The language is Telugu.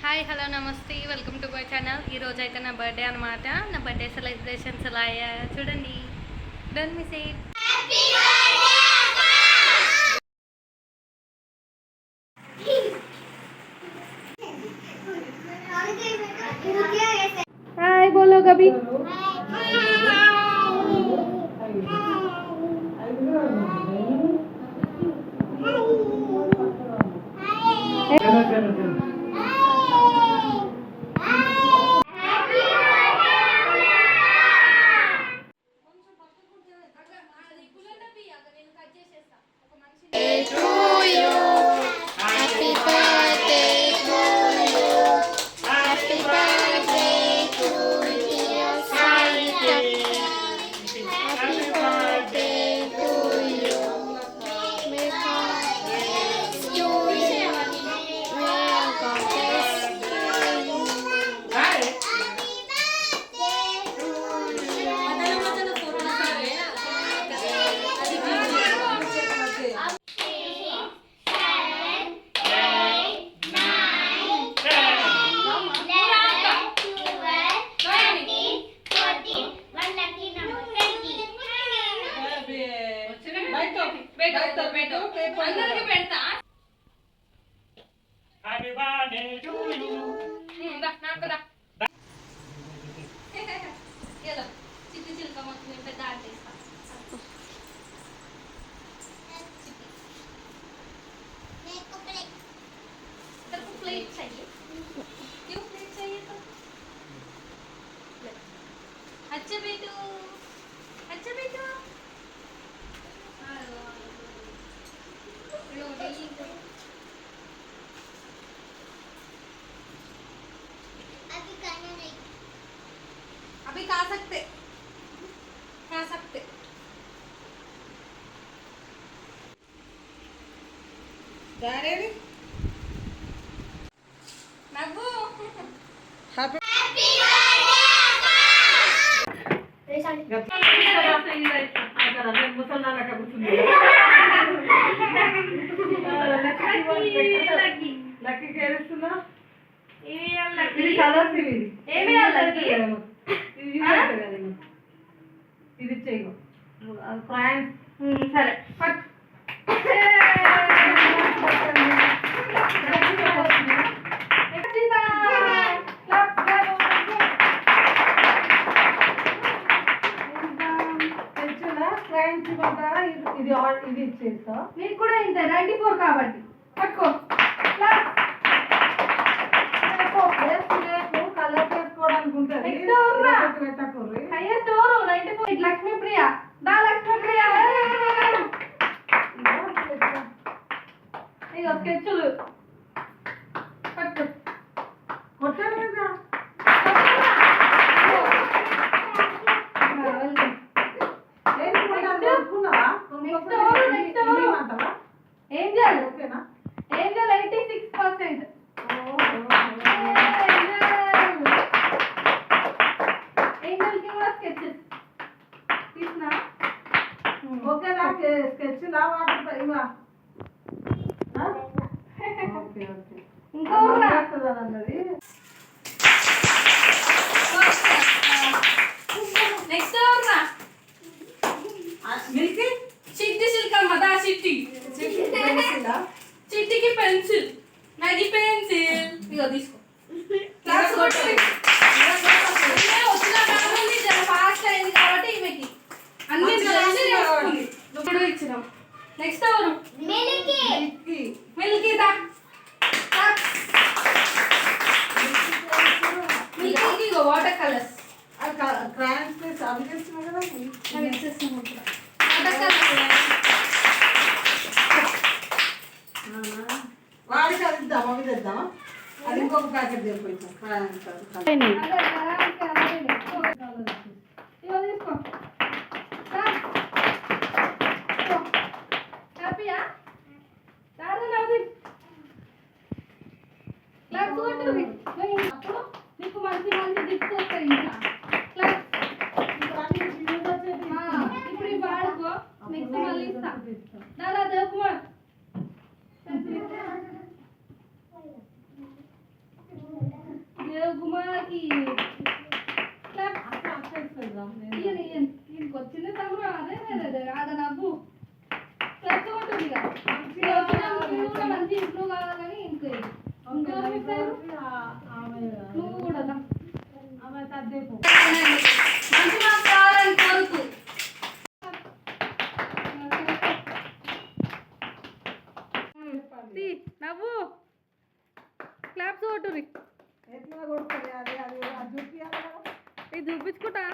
హాయ్ హలో నమస్తే వెల్కమ్ టు మై ఛానల్. ఈరోజు అయితే నా బర్త్డే అనమాట. నా బర్త్డే సెలబ్రేషన్స్ ఎలా అయ్యాయో చూడండి. Don't miss it. హాయ్ బోలో గబీ. अच्छा बेटू, अच्छा बेटू. अभी खा सकते नव्वू हैप्पी ఇది చేయు ఫ్రాన్స్ సరే ఫట్ ఇది ఇది ఇచ్చేస్తా మీకు కూడా ఇంత 94 కాబట్టి పట్టుకో కలర్ చేసుకోవడానికి ఉంటుంది హైయెస్ట్ ఓవర్ 94 లక్ష్మీ ప్రియ దా లక్ష్మీ ప్రియ ఇగో స్కెచ్లు పట్టు కొట్టాలి కదా ఏం చేయాలి ఓకేనా ఏం చేయాలి 86%. ఏంజల్కి కూడా స్కెచెస్ తీసినా ఓకేనా స్కెచ్ లా వాటర్ ఇవా ఓకే ఓకే ఇంకో వస్తుందా అన్నది నెక్స్ట్ ఓర్నా మిల్కి చిట్టి సిల్కమ్మ దా చిట్టి చిట్టికి పెన్సిల్ నాకి పెన్సిల్ ఇగో తీసుకో క్లాస్ కొట్టి వచ్చిన కావాలి జర ఫాస్ట్ అయింది కాబట్టి ఈమెకి అన్ని రాసుకుంది ఇప్పుడు ఇచ్చినాం. నెక్స్ట్ ఎవరు మిల్కీ మిల్కీ దా మిల్కీకి ఇగో వాటర్ కలర్స్ క్రాయన్స్ అవి చేస్తున్నాం కదా అవి ఇచ్చేస్తున్నాం వాటర్ కలర్స్ వాడికి అది ఇద్దామా ఇది ఇద్దామా అది ఇంకొక ప్యాకెట్ తెప్పించాం హ్యాపీయా అప్పుడు నీకు మంచి మంచి గిఫ్ట్స్ వస్తాయి ఇంకా ఇప్పుడు ఇవి వాడుకో నెక్స్ట్ మళ్ళీ ఇస్తా దాదా దేవకుమార్ గుమ్మకి వచ్చింది తమ్ముడు అదే అదే నవ్వు క్లబ్ ఉంటుంది కూడా మంచి ఇంప్రూవ్ కావాలి కానీ ఇంకో నువ్వు కూడా మంచి మాకు కావాలని కోరుకు నవ్వు క్లాప్స్ కొట్టుర్రి ఇది చూపించుకుంటా